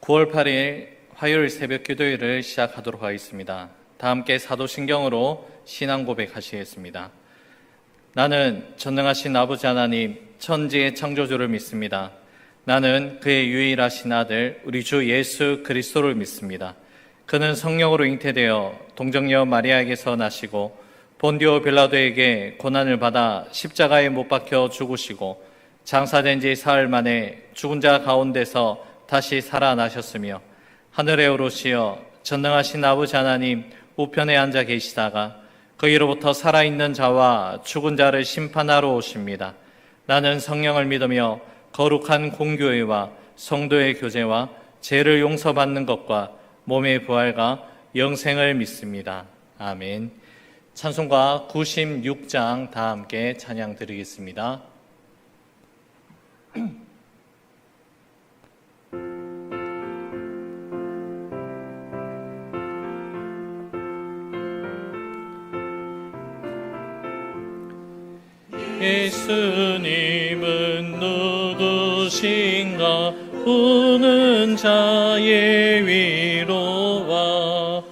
9월 8일 화요일 새벽 기도회를 시작하도록 하겠습니다. 다 함께 사도신경으로 신앙 고백하시겠습니다. 나는 전능하신 아버지 하나님, 천지의 창조주를 믿습니다. 나는 그의 유일하신 아들 우리 주 예수 그리스도를 믿습니다. 그는 성령으로 잉태되어 동정녀 마리아에게서 나시고 본디오 빌라도에게 고난을 받아 십자가에 못 박혀 죽으시고 장사된 지 사흘 만에 죽은 자 가운데서 다시 살아나셨으며 하늘에 오르시어 전능하신 아버지 하나님 우편에 앉아 계시다가 거기로부터 살아있는 자와 죽은 자를 심판하러 오십니다. 나는 성령을 믿으며 거룩한 공교회와 성도의 교제와 죄를 용서받는 것과 몸의 부활과 영생을 믿습니다. 아멘. 찬송가 96장 다 함께 찬양 드리겠습니다. 예수님은 누구신가? 우는 자의 위로와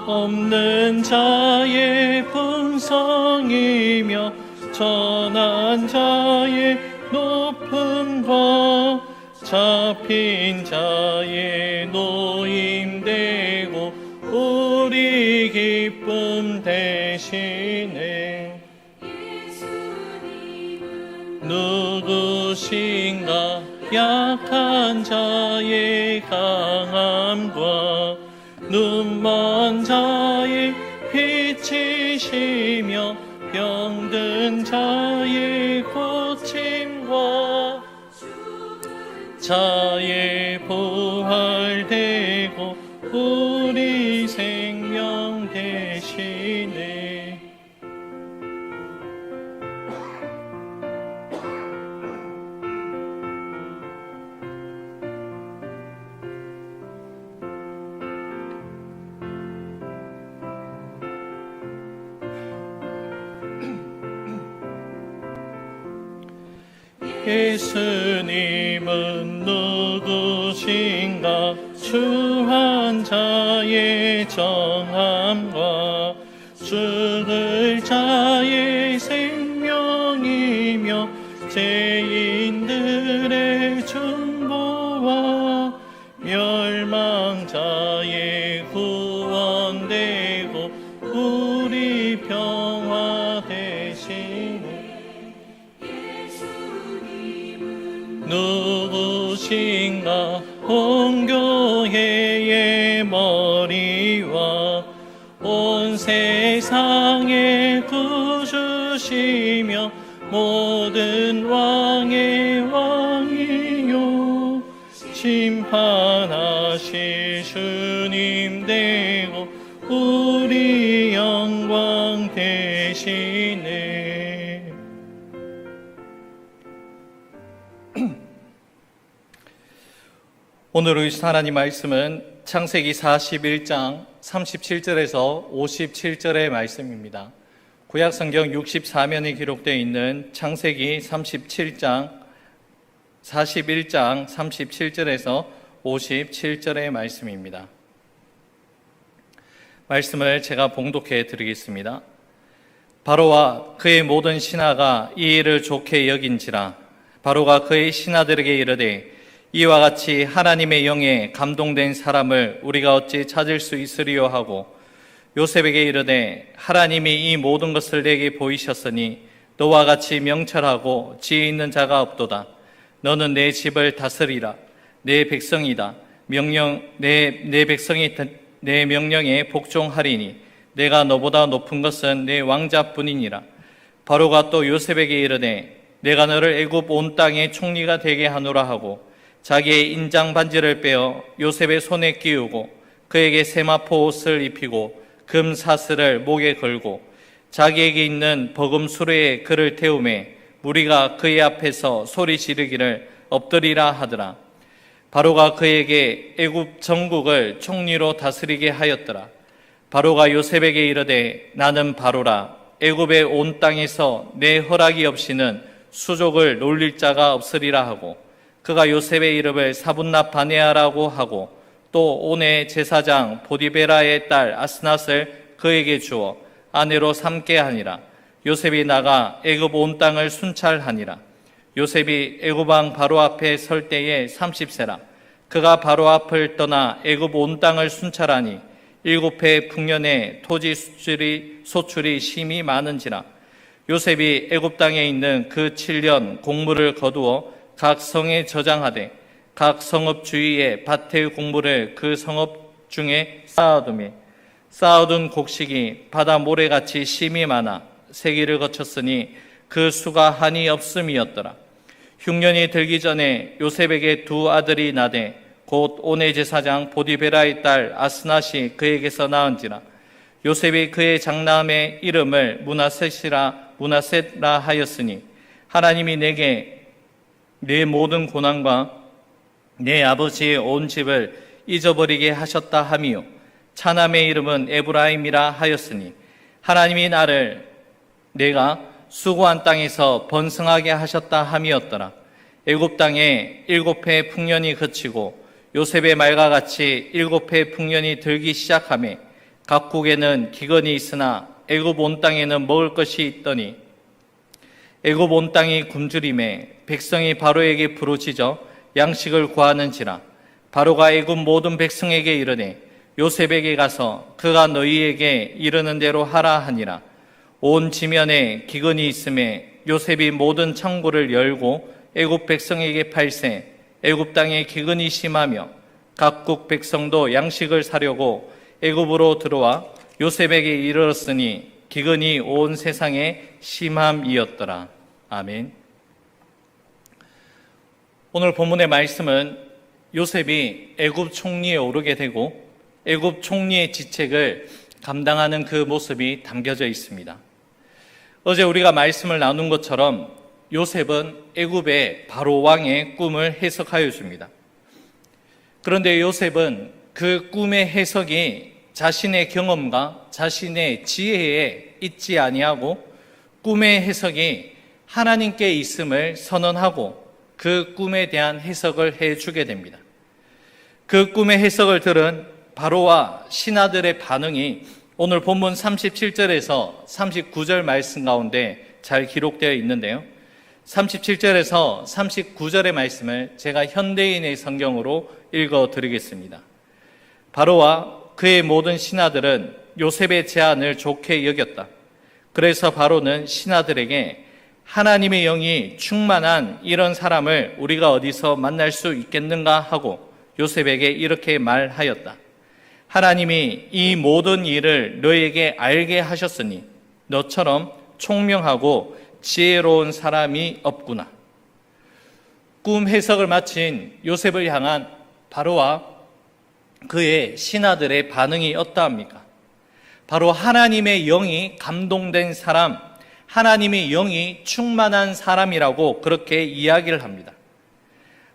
없는 자의 분성이며 전한 자의 높음과 잡힌 자의 노임되고 우리 기쁨 되시네. 누구신가? 약한 자의 강함과 눈먼 자의 빛이시며 병든 자의 고침과 자의 부활되고 우리 생명 되시네. 예수님은 누구신가? 추한 자의 정함과 죽을 자의 생명이며 죄인들의 중보와 멸망자의 구원되고 우리 평화 되시네. 누구신가? 온 교회의 머리와 온 세상의 구주시며 모든 왕의 왕이요 심판하실 주님 되고 우리 영광 되시네. 오늘 우리 하나님 말씀은 창세기 41장 37절에서 57절의 말씀입니다. 구약성경 64면에 기록되어 있는 창세기 41장 37절에서 57절의 말씀입니다. 말씀을 제가 봉독해 드리겠습니다. 바로와 그의 모든 신하가 이 일을 좋게 여긴지라. 바로가 그의 신하들에게 이르되 이와 같이 하나님의 영에 감동된 사람을 우리가 어찌 찾을 수 있으리요 하고 요셉에게 이르되 하나님이 이 모든 것을 내게 보이셨으니 너와 같이 명철하고 지혜 있는 자가 없도다. 너는 내 집을 다스리라. 내 백성이다. 내 백성이 내 명령에 복종하리니 내가 너보다 높은 것은 내 왕자뿐이니라. 바로가 또 요셉에게 이르되 내가 너를 애굽 온 땅의 총리가 되게 하노라 하고 자기의 인장 반지를 빼어 요셉의 손에 끼우고 그에게 세마포 옷을 입히고 금 사슬을 목에 걸고 자기에게 있는 버금 수레에 그를 태우매 무리가 그의 앞에서 소리 지르기를 엎드리라 하더라. 바로가 그에게 애굽 전국을 총리로 다스리게 하였더라. 바로가 요셉에게 이르되 나는 바로라. 애굽의 온 땅에서 내 허락이 없이는 수족을 놀릴 자가 없으리라 하고 그가 요셉의 이름을 사분납 바네아라고 하고 또 온의 제사장 보디베라의 딸 아스낫을 그에게 주어 아내로 삼게 하니라. 요셉이 나가 애굽 온 땅을 순찰하니라. 요셉이 애굽 왕 바로 앞에 설 때에 30세라. 그가 바로 앞을 떠나 애굽 온 땅을 순찰하니 7해 풍년에 토지 소출이 심히 많은지라. 요셉이 애굽 땅에 있는 그 7년 곡물을 거두어 각 성에 저장하되 각 성읍 주위에 밭의 곡물을 그 성읍 중에 쌓아둔 곡식이 바다 모래같이 심히 많아 세기를 거쳤으니 그 수가 한이 없음이었더라. 흉년이 들기 전에 요셉에게 두 아들이 나되 곧 온의 제사장 보디베라의 딸 아스낫이 그에게서 낳은지라. 요셉이 그의 장남의 이름을 문하셋라 하였으니 하나님이 내게 내 모든 고난과 내 아버지의 온 집을 잊어버리게 하셨다 하미요, 차남의 이름은 에브라임이라 하였으니 하나님이 나를 내가 수고한 땅에서 번성하게 하셨다 함이었더라. 애굽 땅에 7해 풍년이 그치고 요셉의 말과 같이 7해 풍년이 들기 시작하매 각국에는 기근이 있으나 애굽 온 땅에는 먹을 것이 있더니 애굽 온 땅이 굶주림에 백성이 바로에게 부르짖어 양식을 구하는지라. 바로가 애굽 모든 백성에게 이르되 요셉에게 가서 그가 너희에게 이르는 대로 하라 하니라. 온 지면에 기근이 있음에 요셉이 모든 창고를 열고 애굽 백성에게 팔세 애굽 땅에 기근이 심하며 각국 백성도 양식을 사려고 애굽으로 들어와 요셉에게 이르렀으니 기근이 온 세상에 심함이었더라. 아멘. 오늘 본문의 말씀은 요셉이 애굽 총리에 오르게 되고 애굽 총리의 직책을 감당하는 그 모습이 담겨져 있습니다. 어제 우리가 말씀을 나눈 것처럼 요셉은 애굽의 바로 왕의 꿈을 해석하여 줍니다. 그런데 요셉은 그 꿈의 해석이 자신의 경험과 자신의 지혜에 있지 아니하고 꿈의 해석이 하나님께 있음을 선언하고 그 꿈에 대한 해석을 해주게 됩니다. 그 꿈의 해석을 들은 바로와 신하들의 반응이 오늘 본문 37절에서 39절 말씀 가운데 잘 기록되어 있는데요. 37절에서 39절의 말씀을 제가 현대인의 성경으로 읽어드리겠습니다. 바로와 그의 모든 신하들은 요셉의 제안을 좋게 여겼다. 그래서 바로는 신하들에게 하나님의 영이 충만한 이런 사람을 우리가 어디서 만날 수 있겠는가 하고 요셉에게 이렇게 말하였다. 하나님이 이 모든 일을 너에게 알게 하셨으니 너처럼 총명하고 지혜로운 사람이 없구나. 꿈 해석을 마친 요셉을 향한 바로와 그의 신하들의 반응이 어떠합니까? 바로 하나님의 영이 감동된 사람, 하나님의 영이 충만한 사람이라고 그렇게 이야기를 합니다.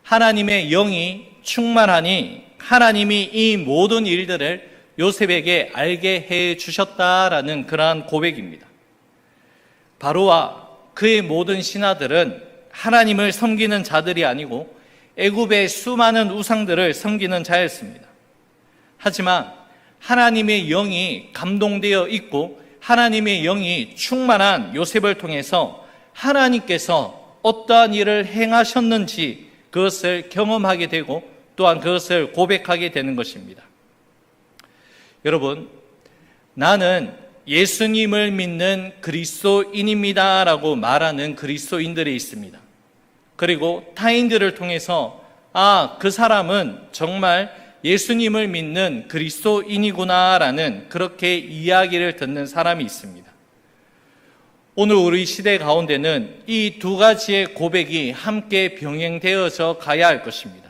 하나님의 영이 충만하니 하나님이 이 모든 일들을 요셉에게 알게 해 주셨다라는 그러한 고백입니다. 바로와 그의 모든 신하들은 하나님을 섬기는 자들이 아니고 애굽의 수많은 우상들을 섬기는 자였습니다. 하지만 하나님의 영이 감동되어 있고 하나님의 영이 충만한 요셉을 통해서 하나님께서 어떠한 일을 행하셨는지 그것을 경험하게 되고 또한 그것을 고백하게 되는 것입니다. 여러분, 나는 예수님을 믿는 그리스도인입니다 라고 말하는 그리스도인들이 있습니다. 그리고 타인들을 통해서 그 사람은 정말 예수님을 믿는 그리스도인이구나 라는 그렇게 이야기를 듣는 사람이 있습니다. 오늘 우리 시대 가운데는 이 두 가지의 고백이 함께 병행되어져 가야 할 것입니다.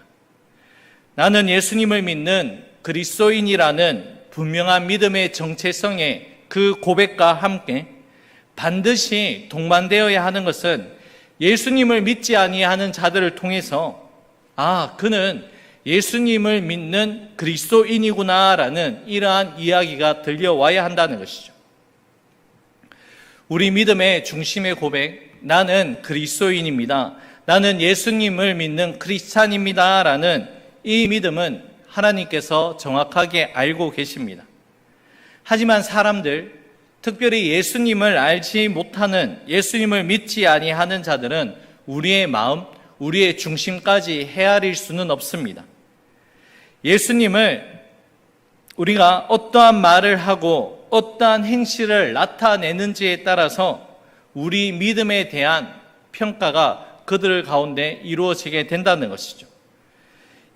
나는 예수님을 믿는 그리스도인이라는 분명한 믿음의 정체성에 그 고백과 함께 반드시 동반되어야 하는 것은 예수님을 믿지 아니하는 자들을 통해서 그는 예수님을 믿는 그리스도인이구나라는 이러한 이야기가 들려와야 한다는 것이죠. 우리 믿음의 중심의 고백, 나는 그리스도인입니다. 나는 예수님을 믿는 크리스찬입니다 라는 이 믿음은 하나님께서 정확하게 알고 계십니다. 하지만 사람들, 특별히 예수님을 알지 못하는, 예수님을 믿지 아니하는 자들은 우리의 마음, 우리의 중심까지 헤아릴 수는 없습니다. 예수님을 우리가 어떠한 말을 하고 어떠한 행실을 나타내는지에 따라서 우리 믿음에 대한 평가가 그들 가운데 이루어지게 된다는 것이죠.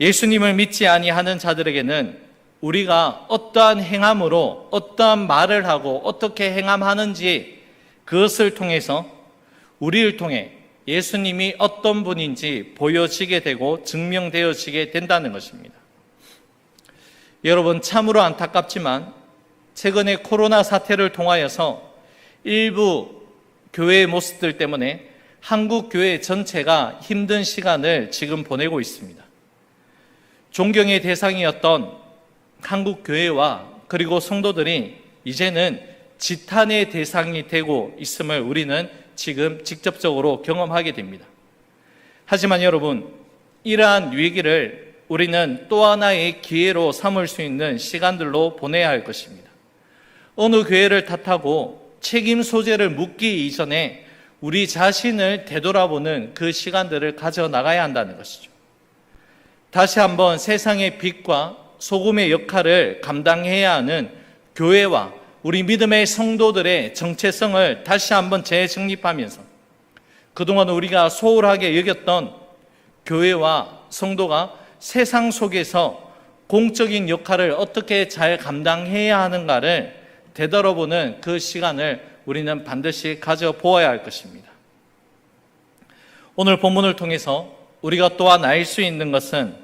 예수님을 믿지 아니하는 자들에게는 우리가 어떠한 행함으로 어떠한 말을 하고 어떻게 행함하는지 그것을 통해서 우리를 통해 예수님이 어떤 분인지 보여지게 되고 증명되어지게 된다는 것입니다. 여러분, 참으로 안타깝지만 최근에 코로나 사태를 통하여서 일부 교회의 모습들 때문에 한국 교회 전체가 힘든 시간을 지금 보내고 있습니다. 존경의 대상이었던 한국 교회와 그리고 성도들이 이제는 지탄의 대상이 되고 있음을 우리는 지금 직접적으로 경험하게 됩니다. 하지만 여러분, 이러한 위기를 우리는 또 하나의 기회로 삼을 수 있는 시간들로 보내야 할 것입니다. 어느 교회를 탓하고 책임 소재를 묻기 이전에 우리 자신을 되돌아보는 그 시간들을 가져나가야 한다는 것이죠. 다시 한번 세상의 빛과 소금의 역할을 감당해야 하는 교회와 우리 믿음의 성도들의 정체성을 다시 한번 재정립하면서 그동안 우리가 소홀하게 여겼던 교회와 성도가 세상 속에서 공적인 역할을 어떻게 잘 감당해야 하는가를 되돌아보는 그 시간을 우리는 반드시 가져보아야 할 것입니다. 오늘 본문을 통해서 우리가 또한 알 수 있는 것은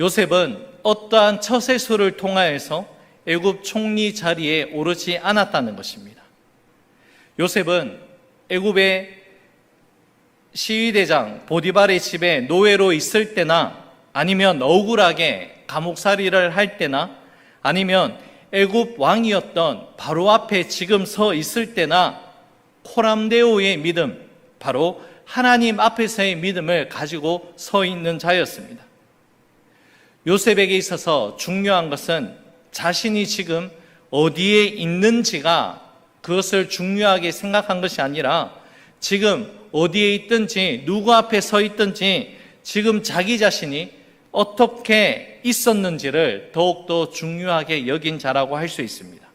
요셉은 어떠한 처세술을 통하여서 애굽 총리 자리에 오르지 않았다는 것입니다. 요셉은 애굽의 시위대장 보디발의 집에 노예로 있을 때나 아니면 억울하게 감옥살이를 할 때나 아니면 애굽 왕이었던 바로 앞에 지금 서 있을 때나 코람데오의 믿음, 바로 하나님 앞에서의 믿음을 가지고 서 있는 자였습니다. 요셉에게 있어서 중요한 것은 자신이 지금 어디에 있는지가 그것을 중요하게 생각한 것이 아니라 지금 어디에 있든지 누구 앞에 서 있든지 지금 자기 자신이 어떻게 있었는지를 더욱더 중요하게 여긴 자라고 할 수 있습니다.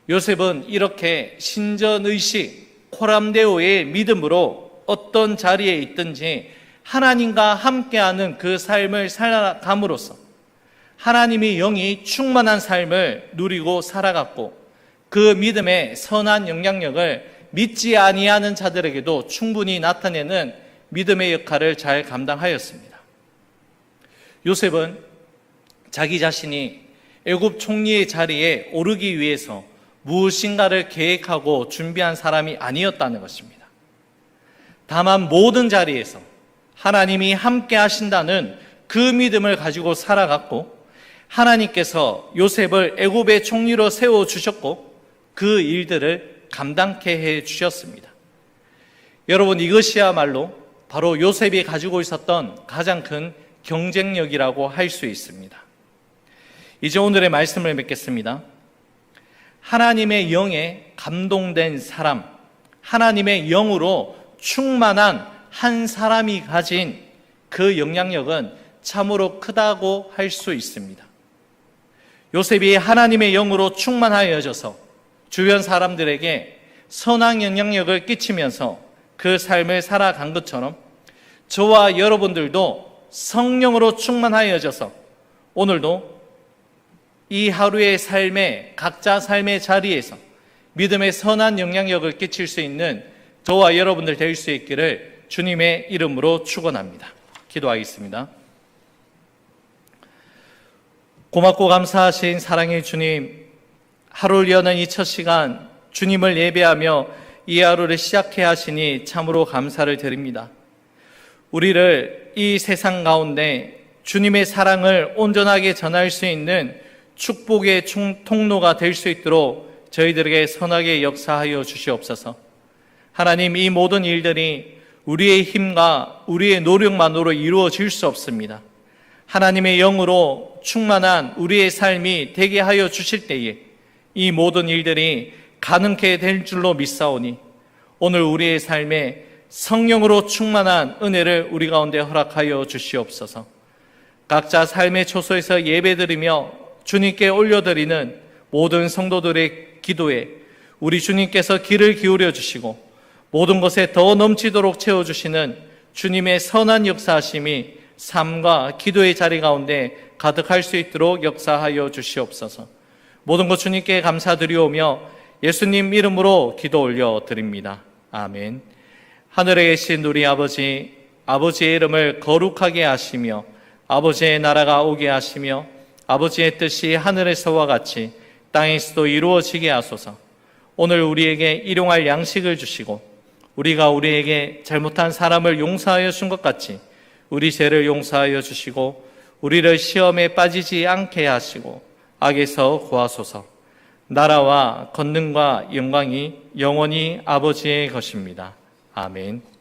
요셉은 이렇게 신전의식, 코람데오의 믿음으로 어떤 자리에 있든지 하나님과 함께하는 그 삶을 살아감으로써 하나님의 영이 충만한 삶을 누리고 살아갔고 그 믿음의 선한 영향력을 믿지 아니하는 자들에게도 충분히 나타내는 믿음의 역할을 잘 감당하였습니다. 요셉은 자기 자신이 애굽 총리의 자리에 오르기 위해서 무엇인가를 계획하고 준비한 사람이 아니었다는 것입니다. 다만 모든 자리에서 하나님이 함께 하신다는 그 믿음을 가지고 살아갔고 하나님께서 요셉을 애굽의 총리로 세워주셨고 그 일들을 감당케 해주셨습니다. 여러분, 이것이야말로 바로 요셉이 가지고 있었던 가장 큰 경쟁력이라고 할 수 있습니다. 이제 오늘의 말씀을 맺겠습니다. 하나님의 영에 감동된 사람, 하나님의 영으로 충만한 한 사람이 가진 그 영향력은 참으로 크다고 할 수 있습니다. 요셉이 하나님의 영으로 충만하여져서 주변 사람들에게 선한 영향력을 끼치면서 그 삶을 살아간 것처럼 저와 여러분들도 성령으로 충만하여져서 오늘도 이 하루의 삶에 각자 삶의 자리에서 믿음의 선한 영향력을 끼칠 수 있는 저와 여러분들 될 수 있기를 주님의 이름으로 축원합니다. 기도하겠습니다. 고맙고 감사하신 사랑의 주님, 하루를 여는 이 첫 시간 주님을 예배하며 이 하루를 시작해 하시니 참으로 감사를 드립니다. 우리를 이 세상 가운데 주님의 사랑을 온전하게 전할 수 있는 축복의 통로가 될 수 있도록 저희들에게 선하게 역사하여 주시옵소서. 하나님, 이 모든 일들이 우리의 힘과 우리의 노력만으로 이루어질 수 없습니다. 하나님의 영으로 충만한 우리의 삶이 되게 하여 주실 때에 이 모든 일들이 가능케 될 줄로 믿사오니 오늘 우리의 삶에 성령으로 충만한 은혜를 우리 가운데 허락하여 주시옵소서. 각자 삶의 초소에서 예배드리며 주님께 올려드리는 모든 성도들의 기도에 우리 주님께서 귀를 기울여 주시고 모든 것에 더 넘치도록 채워주시는 주님의 선한 역사하심이 삶과 기도의 자리 가운데 가득할 수 있도록 역사하여 주시옵소서. 모든 것 주님께 감사드리오며 예수님 이름으로 기도 올려드립니다. 아멘. 하늘에 계신 우리 아버지, 아버지의 이름을 거룩하게 하시며 아버지의 나라가 오게 하시며 아버지의 뜻이 하늘에서와 같이 땅에서도 이루어지게 하소서. 오늘 우리에게 일용할 양식을 주시고 우리가 우리에게 잘못한 사람을 용서하여 준 것 같이 우리 죄를 용서하여 주시고 우리를 시험에 빠지지 않게 하시고 악에서 구하소서. 나라와 권능과 영광이 영원히 아버지의 것입니다. 아멘.